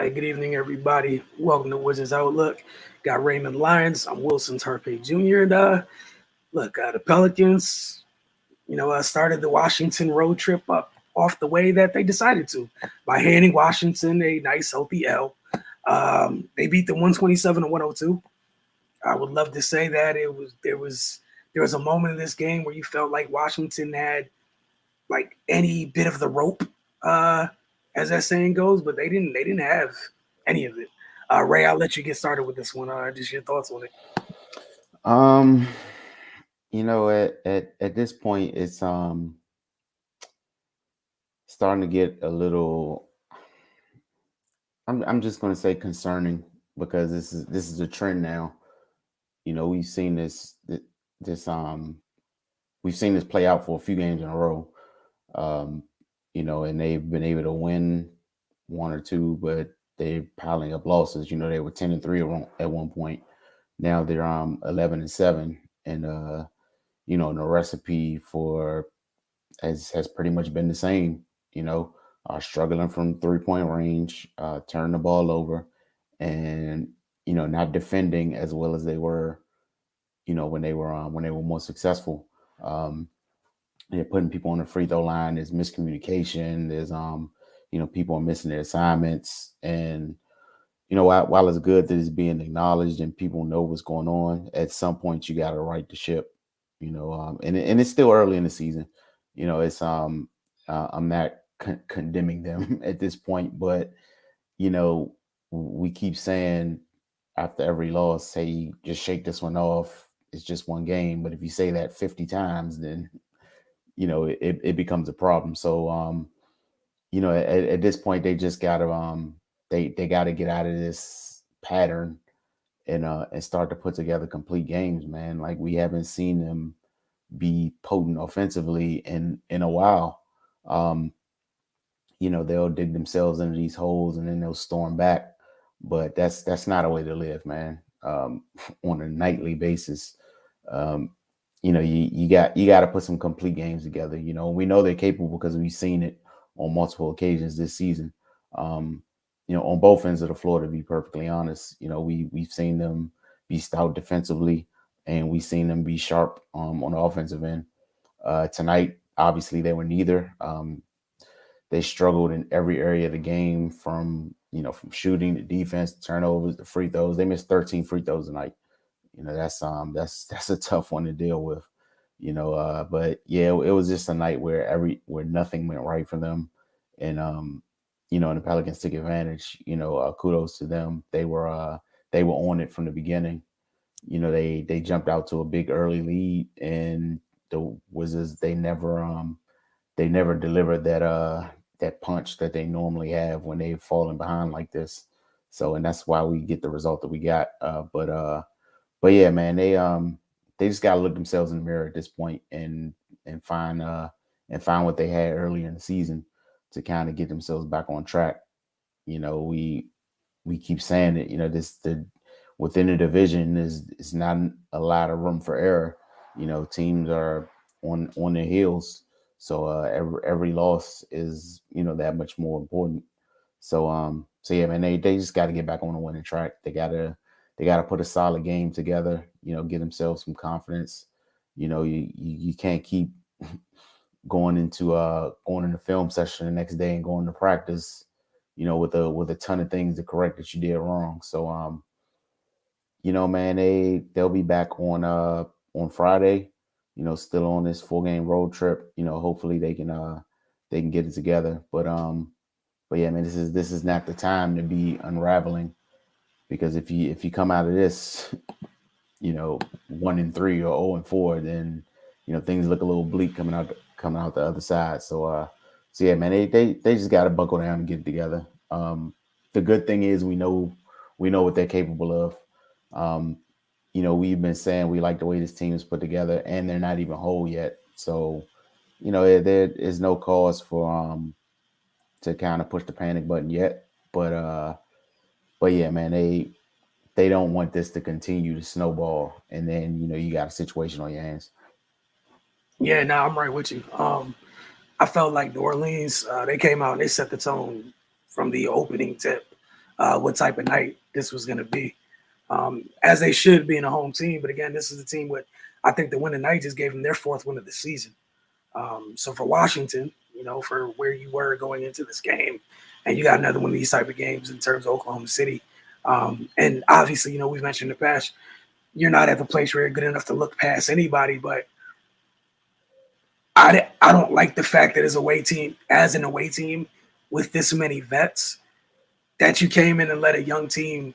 right, good evening, everybody. Welcome to Wizards Outlook. Got Raymond Lyons. I'm Wilson Tarpey Jr. And the Pelicans, started the Washington road trip up off the way that they decided to by handing Washington a nice, healthy L. They beat the 127 to 102. I would love to say that there was a moment in this game where you felt like Washington had like any bit of the rope, uh, as that saying goes, but they didn't have any of it. Ray, I'll let you get started with this one. Just your thoughts on it. Um, at this point, it's starting to get a little. I'm just going to say concerning because this is a trend now. We've seen this we've seen this play out for a few games in a row. Um, and they've been able to win one or two, but they're piling up losses. They were 10-3 at one point. Now they're 11-7, and the recipe for has pretty much been the same. Struggling from 3-point range, turning the ball over, and not defending as well as they were. When they were more successful. Um, they're putting people on the free throw line. There's miscommunication. There's people are missing their assignments, and while it's good that it's being acknowledged and people know what's going on, at some point you got to right the ship. And it's still early in the season. It's I'm not condemning them at this point, but you know, we keep saying after every loss, hey, just shake this one off. It's just one game. But if you say that 50 times, then it becomes a problem. So at this point they just gotta they gotta get out of this pattern and start to put together complete games, man. Like we haven't seen them be potent offensively in a while. Um, they'll dig themselves into these holes and then they'll storm back. But that's not a way to live, man. On a nightly basis. Um, you got to put some complete games together. We know they're capable because we've seen it on multiple occasions this season. Um, on both ends of the floor, to be perfectly honest. We've seen them be stout defensively, and we've seen them be sharp on the offensive end. Tonight, obviously, they were neither. They struggled in every area of the game, from shooting to defense, turnovers, to free throws. They missed 13 free throws tonight. That's a tough one to deal with. But yeah, it was just a night where nothing went right for them, and the Pelicans took advantage. Kudos to them. They were on it from the beginning. They jumped out to a big early lead, and the Wizards they never delivered that punch that they normally have when they've fallen behind like this. So, and that's why we get the result that we got. But yeah, man, they just gotta look themselves in the mirror at this point and find what they had earlier in the season to kind of get themselves back on track. We keep saying it. The within the division is not a lot of room for error. Teams are on their heels, so every loss is that much more important. So yeah, man, they just got to get back on the winning track. They gotta put a solid game together. Get themselves some confidence. You can't keep going into film session the next day and going to practice. With a ton of things to correct that you did wrong. So man, they'll be back on Friday. Still on this 4-game road trip. Hopefully they can get it together. But yeah, man, this is not the time to be unraveling, because if you come out of this, 1-3 or 0-4, then things look a little bleak coming out the other side. So yeah, man, they just got to buckle down and get it together. The good thing is we know what they're capable of. Um, we've been saying we like the way this team is put together, and they're not even whole yet. So there is no cause for to kind of push the panic button yet. But yeah, man, they don't want this to continue to snowball, and then you got a situation on your hands. Yeah, no, I'm right with you. I felt like New Orleans, they came out and they set the tone from the opening tip. what type of night this was going to be, as they should being a home team. But again, this is a team with, I think the win tonight just gave them their fourth win of the season. So for Washington, for where you were going into this game, and you got another one of these type of games in terms of Oklahoma City. And obviously, we've mentioned in the past, you're not at the place where you're good enough to look past anybody, but I don't like the fact that as an away team with this many vets, that you came in and let a young team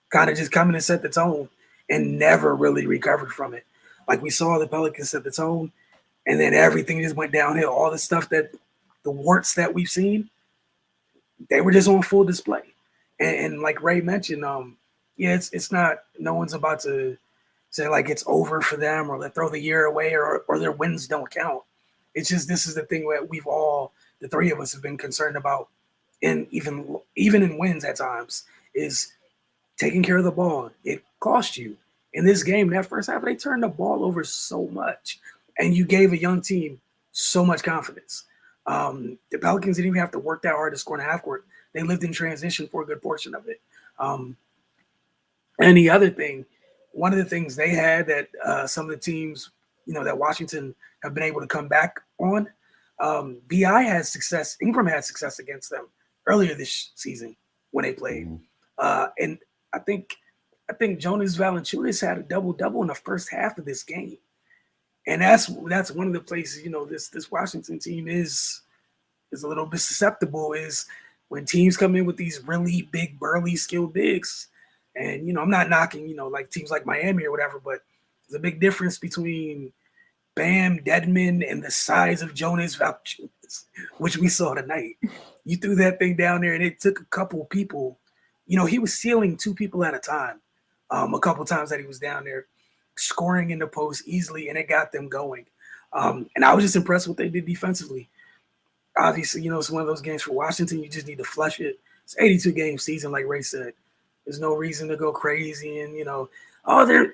kind of just come in and set the tone and never really recovered from it. Like we saw the Pelicans set the tone, and then everything just went downhill. All the stuff the warts that we've seen, they were just on full display. And like Ray mentioned, yeah, it's not. No one's about to say like it's over for them or they throw the year away or their wins don't count. It's just this is the thing that the three of us have been concerned about, and even in wins at times, is taking care of the ball. It cost you in this game. That first half, they turned the ball over so much, and you gave a young team so much confidence. The Pelicans didn't even have to work that hard to score in the half court. They lived in transition for a good portion of it. And the other thing, one of the things they had that some of the teams, that Washington have been able to come back on, BI has success. Ingram had success against them earlier this season when they played. And I think Jonas Valanciunas had a double-double in the first half of this game. And that's one of the places, this Washington team is a little bit susceptible, is when teams come in with these really big, burly, skilled bigs. And, I'm not knocking, like teams like Miami or whatever, but there's a big difference between Bam, Dedmon, and the size of Jonas Valanciunas, which we saw tonight. You threw that thing down there, and it took a couple people. He was sealing two people at a time a couple times that he was down there, scoring in the post easily, and it got them going. And I was just impressed with what they did defensively. Obviously, it's one of those games for Washington. You just need to flush it. It's 82-game season, like Ray said. There's no reason to go crazy and,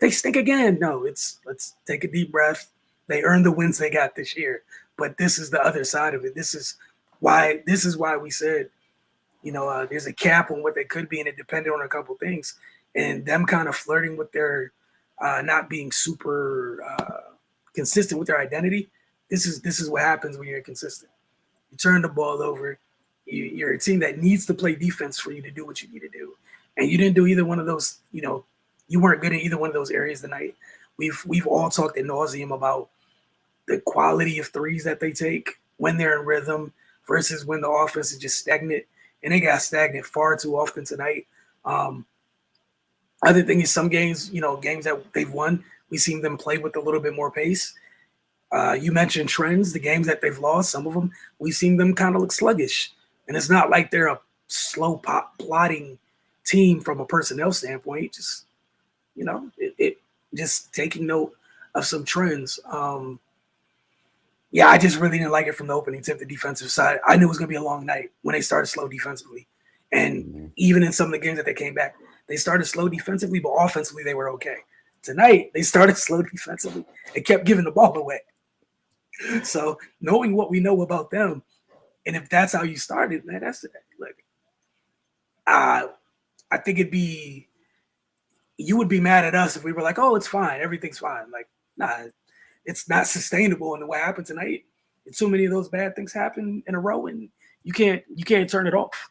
they stink again. No, let's take a deep breath. They earned the wins they got this year. But this is the other side of it. This is why we said, there's a cap on what they could be, and it depended on a couple things. And them kind of flirting with their not being super consistent with their identity. This is what happens when you're inconsistent. You turn the ball over. You're a team that needs to play defense for you to do what you need to do. And you didn't do either one of those, you weren't good in either one of those areas tonight. We've all talked ad nauseum about the quality of threes that they take when they're in rhythm versus when the offense is just stagnant. And they got stagnant far too often tonight. Other thing is some games, games that they've won, we've seen them play with a little bit more pace. You mentioned trends, the games that they've lost, some of them, we've seen them kind of look sluggish. And it's not like they're a slow plotting team from a personnel standpoint. Just, it just taking note of some trends. Yeah, I just really didn't like it from the opening tip, the defensive side. I knew it was going to be a long night when they started slow defensively. And even in some of the games that they came back, they started slow defensively, but offensively they were okay. Tonight, they started slow defensively and kept giving the ball away. So knowing what we know about them, and if that's how you started, man, that's it. Like, I think you would be mad at us if we were like, oh, it's fine, everything's fine. Like, nah, it's not sustainable. And what happened tonight, and so many of those bad things happen in a row, and you can't turn it off.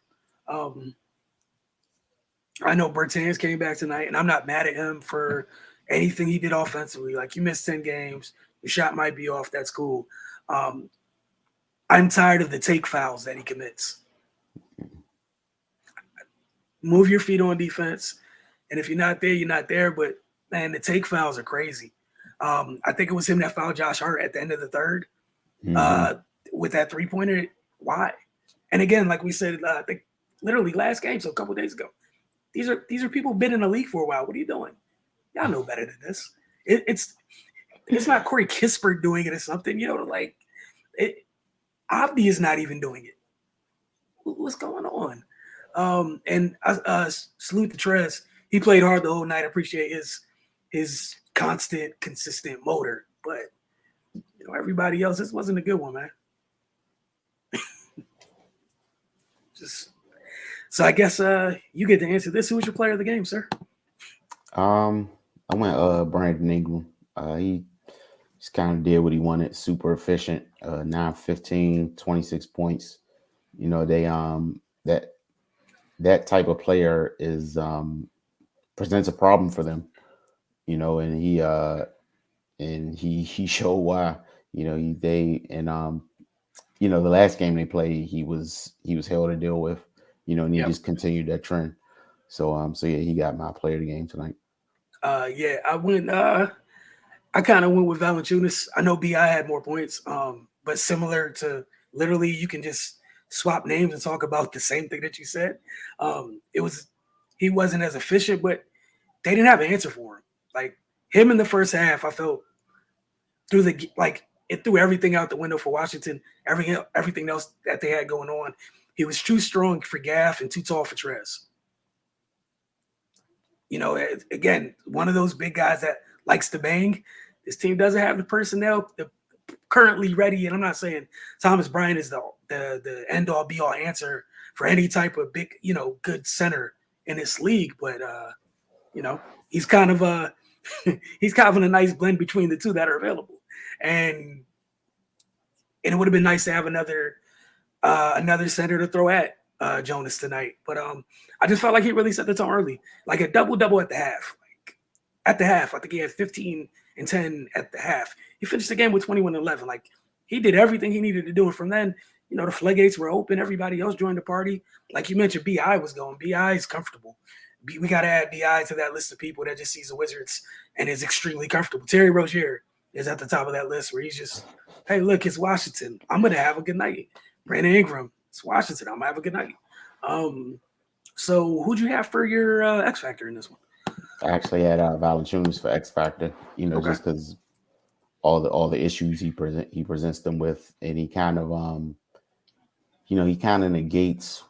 I know Bertans came back tonight, and I'm not mad at him for anything he did offensively. Like, you missed 10 games, your shot might be off, that's cool. I'm tired of the take fouls that he commits. Move your feet on defense, and if you're not there, you're not there. But, man, the take fouls are crazy. I think it was him that fouled Josh Hart at the end of the third with that three-pointer. Why? And, again, like we said, I think literally last game, so a couple days ago, these are people been in the league for a while. What are you doing? Y'all know better than this. It's not Corey Kispert doing it or something. Like Abdi is not even doing it. What's going on? And salute to Trez. He played hard the whole night. I appreciate his constant, consistent motor. But everybody else, this wasn't a good one, man. Just So I guess you get to answer this. Who was your player of the game, sir? I went Brandon Ingram. He just kind of did what he wanted. Super efficient. 9, 15, 26 points. You know, that type of player is presents a problem for them. You know, and he showed why. You know, they and you know, the last game they played, he was hell to deal with. You know, and he Yep. just continued that trend. So yeah, he got my player of the game tonight. Yeah, I went. I kind of went with Valanciunas. I know Bi had more points, but similar to literally, you can just swap names and talk about the same thing that you said. It was he wasn't as efficient, but they didn't have an answer for him. Like him in the first half, I felt through the like it threw everything out the window for Washington. Everything else that they had going on, he was too strong for Gaff and too tall for Trez. You know, again, one of those big guys that likes to bang. This team doesn't have the personnel currently ready, and I'm not saying Thomas Bryant is the end all be all answer for any type of big, good center in this league, but you know, he's kind of he's kind of in a nice blend between the two that are available, and it would have been nice to have another center to throw at Jonas tonight, but I just felt like he really set the tone early, like a double double at the half. Like at the half, I think he had 15 and 10 at the half. He finished the game with 21 and 11. Like he did everything he needed to do, and from then, the floodgates were open. Everybody else joined the party. Like you mentioned, Bi was going. Bi is comfortable. We got to add Bi to that list of people that just sees the Wizards and is extremely comfortable. Terry Rozier is at the top of that list where he's just, hey, look, it's Washington. I'm gonna have a good night. Brandon Ingram, it's Washington. I'm gonna have a good night. So who'd you have for your X Factor in this one? I actually had Valanciunas for X Factor. You know, Okay. just because all the issues he presents them with, and he kind of he kind of negates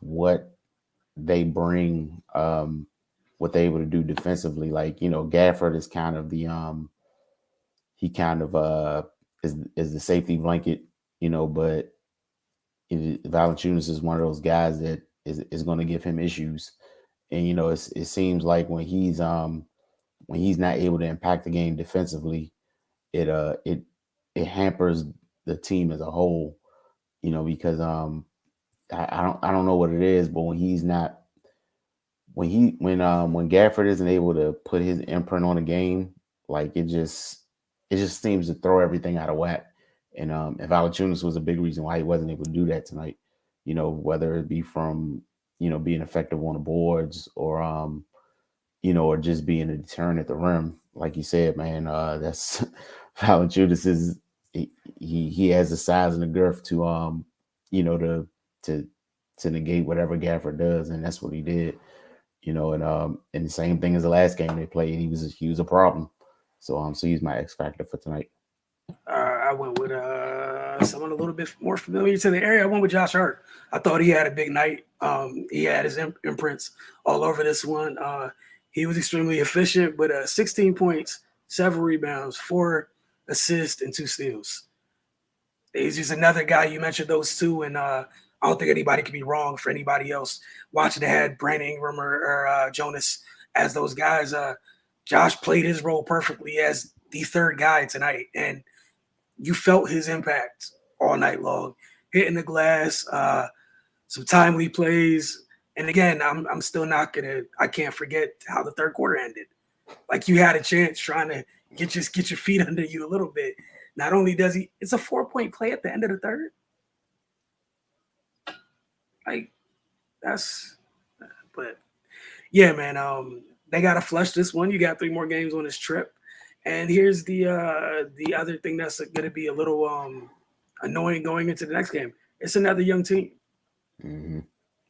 they bring, what they're able to do defensively. Like, Gafford is kind of he kind of is the safety blanket, but Valanciunas is one of those guys that is going to give him issues. And it seems like when he's not able to impact the game defensively, it hampers the team as a whole. Because I don't know what it is, but when he's not when Gafford isn't able to put his imprint on the game, like it just seems to throw everything out of whack. And Valanciunas was a big reason why he wasn't able to do that tonight. Whether it be from being effective on the boards, or just being a deterrent at the rim. Like you said, man, that's Valanciunas is he has the size and the girth to to to negate whatever Gafford does, and that's what he did. And the same thing as the last game they played, he was a problem. So he's my X factor for tonight. I went with someone a little bit more familiar to the area. I went with Josh Hart. I thought he had a big night. He had his imprints all over this one. He was extremely efficient, but 16 points, 7 rebounds, 4 assists, and 2 steals. He's just another guy. You mentioned those two, and I don't think anybody could be wrong for anybody else watching ahead. Brandon Ingram or Jonas as those guys. Josh played his role perfectly as the third guy tonight, and you felt his impact all night long, hitting the glass, some timely plays. And again, I'm still not gonna. I can't forget how the third quarter ended. Like you had a chance trying to get your feet under you a little bit. Not only does he, it's a 4-point play at the end of the third. Like that's, but yeah, man. They gotta flush this one. You got 3 more games on this trip, and here's the other thing that's gonna be a little annoying going into the next game. It's another young team. Mm-hmm.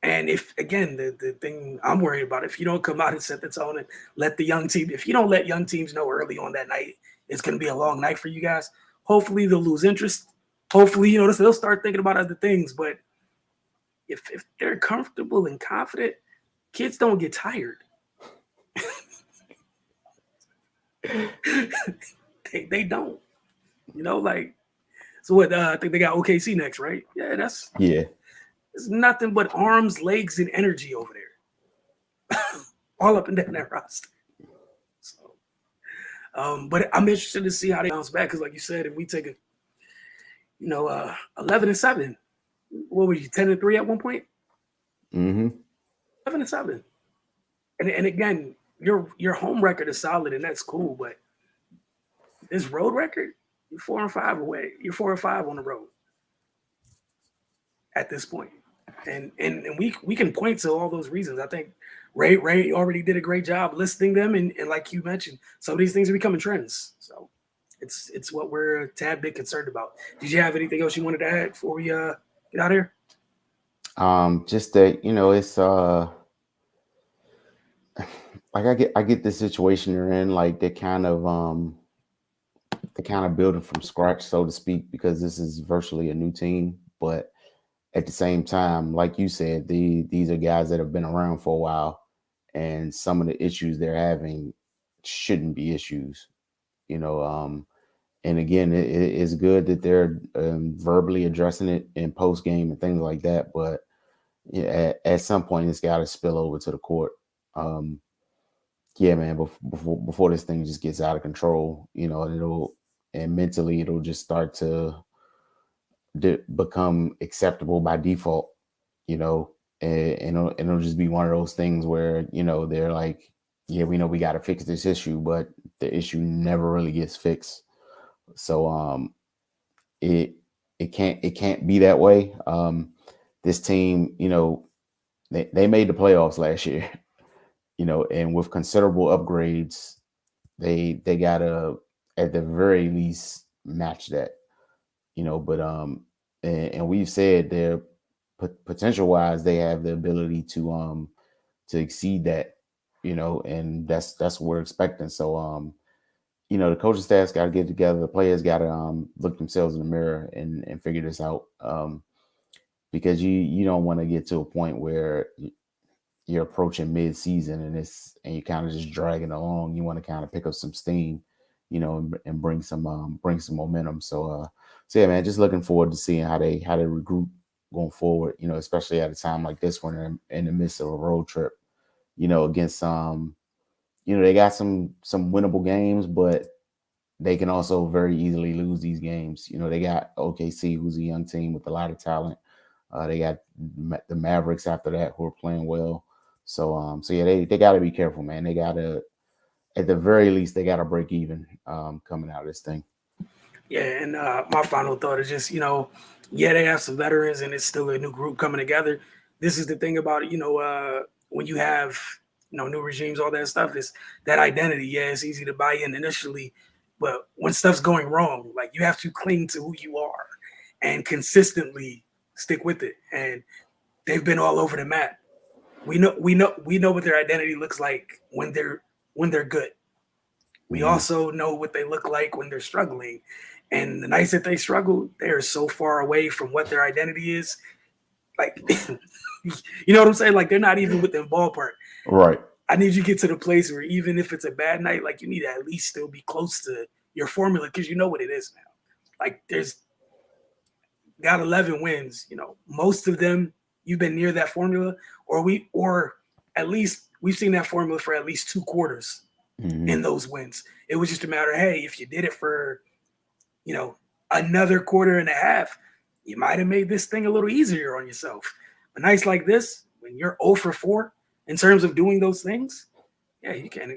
And if again, the thing I'm worried about, if you don't come out and set the tone and let the young team, if you don't let young teams know early on that night, it's going to be a long night for you guys. Hopefully they'll lose interest. Hopefully, they'll start thinking about other things. But if they're comfortable and confident, kids don't get tired. they don't. Like so. What I think they got OKC next, right? Yeah, Yeah. it's nothing but arms, legs, and energy over there. all up and down that roster. So, but I'm interested to see how they bounce back because, like you said, if we take a 11-7, what were you 10-3 at one point? Mm-hmm. 11-7, and again, your home record is solid and that's cool, but this road record, you're 4-5 away. You're 4-5 on the road at this point. And we can point to all those reasons. I think Ray already did a great job listing them, and like you mentioned, some of these things are becoming trends. So it's what we're a tad bit concerned about. Did you have anything else you wanted to add before we get out of here? Just that, it's like I get the situation they're in, like they're kind of building from scratch, so to speak, because this is virtually a new team. But at the same time, like you said, these are guys that have been around for a while, and some of the issues they're having shouldn't be issues, you know. And again, it's good that they're verbally addressing it in post game and things like that. But yeah, at some point, it's got to spill over to the court. Um, yeah, man. Before this thing just gets out of control, and mentally it'll just start to become acceptable by default, and it'll just be one of those things where they're like, yeah, we know we got to fix this issue, but the issue never really gets fixed. So it it can't be that way. This team, they made the playoffs last year, and with considerable upgrades, they gotta at the very least match that, but and we've said they're potential wise they have the ability to exceed that, and that's what we're expecting. So the coaching staff's got to get together, the players got to look themselves in the mirror and figure this out, because you don't want to get to a point where you're approaching mid-season and you're kind of just dragging along. You want to kind of pick up some steam, and bring some momentum. So yeah, man, just looking forward to seeing how they regroup going forward. Especially at a time like this one in the midst of a road trip. Against they got some winnable games, but they can also very easily lose these games. They got OKC, who's a young team with a lot of talent. They got the Mavericks after that, who are playing well. So yeah, they got to be careful, man. They got to, at the very least, they got to break even coming out of this thing. Yeah, and my final thought is just, yeah, they have some veterans and it's still a new group coming together. This is the thing about it, when you have, new regimes, all that stuff is that identity. Yeah, it's easy to buy in initially, but when stuff's going wrong, like you have to cling to who you are and consistently stick with it. And they've been all over the map. We know what their identity looks like when they're good. We Mm-hmm. also know what they look like when they're struggling. And the nights that they struggle, they are so far away from what their identity is. Like, you know what I'm saying? Like, they're not even within ballpark. Right. I need you to get to the place where even if it's a bad night, like, you need to at least still be close to your formula because you know what it is now. Like, there's got 11 wins. Most of them you've been near that formula, or at least we've seen that formula for at least 2 quarters Mm-hmm. in those wins. It was just a matter of, hey, if you did it for, you know, another quarter and a half, you might have made this thing a little easier on yourself. A nights like this, when you're 0 for 4 in terms of doing those things, yeah, you can't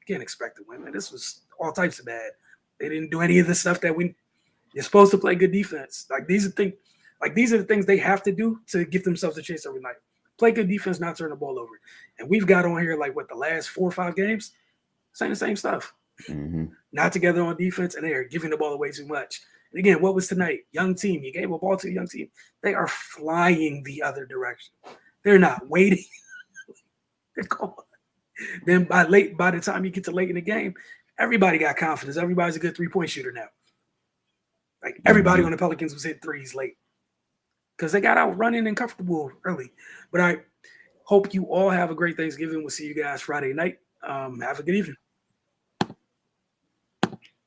expect to win. Man, this was all types of bad. They didn't do any of the stuff that you're supposed to play good defense. These are the things they have to do to give themselves a chance every night. Play good defense, not turn the ball over. And we've got on here like what the last 4 or 5 games, saying the same stuff. Mm-hmm. Not together on defense, and they are giving the ball away too much. And again, what was tonight? Young team. You gave a ball to a young team. They are flying the other direction. They're not waiting. They're gone. Then by the time you get to late in the game, everybody got confidence. Everybody's a good 3-point shooter now. Like everybody Mm-hmm. on the Pelicans was hitting threes late because they got out running and comfortable early. But I hope you all have a great Thanksgiving. We'll see you guys Friday night. Have a good evening.